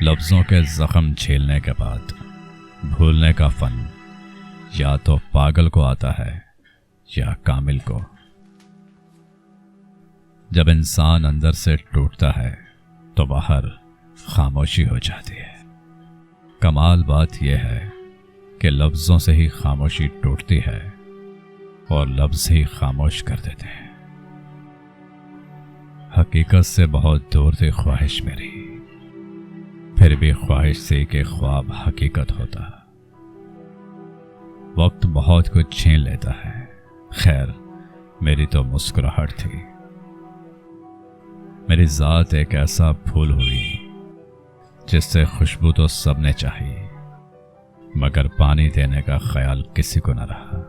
لفظوں کے زخم جھیلنے کے بعد بھولنے کا فن یا تو پاگل کو آتا ہے یا کامل کو۔ جب انسان اندر سے ٹوٹتا ہے تو باہر خاموشی ہو جاتی ہے۔ کمال بات یہ ہے کہ لفظوں سے ہی خاموشی ٹوٹتی ہے اور لفظ ہی خاموش کر دیتے ہیں۔ حقیقت سے بہت دور تھی خواہش میری، پھر بھی خواہش سے کہ خواب حقیقت ہوتا۔ وقت بہت کچھ چھین لیتا ہے، خیر میری تو مسکراہٹ تھی۔ میری ذات ایک ایسا پھول ہوئی جس سے خوشبو تو سب نے چاہی، مگر پانی دینے کا خیال کسی کو نہ رہا۔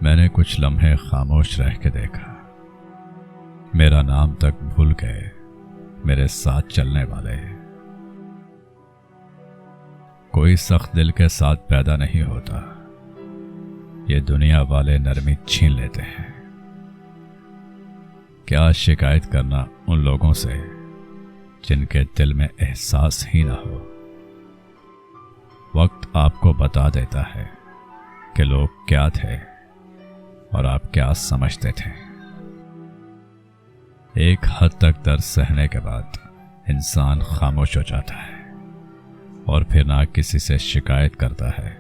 میں نے کچھ لمحے خاموش رہ کے دیکھا، میرا نام تک بھول گئے میرے ساتھ چلنے والے۔ کوئی سخت دل کے ساتھ پیدا نہیں ہوتا، یہ دنیا والے نرمی چھین لیتے ہیں۔ کیا شکایت کرنا ان لوگوں سے جن کے دل میں احساس ہی نہ ہو۔ وقت آپ کو بتا دیتا ہے کہ لوگ کیا تھے اور آپ کیا سمجھتے تھے۔ ایک حد تک درد سہنے کے بعد انسان خاموش ہو جاتا ہے اور پھر نہ کسی سے شکایت کرتا ہے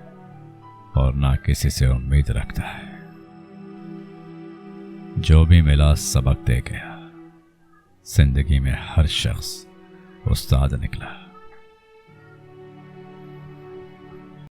اور نہ کسی سے امید رکھتا ہے۔ جو بھی ملا سبق دے گیا، زندگی میں ہر شخص استاد نکلا۔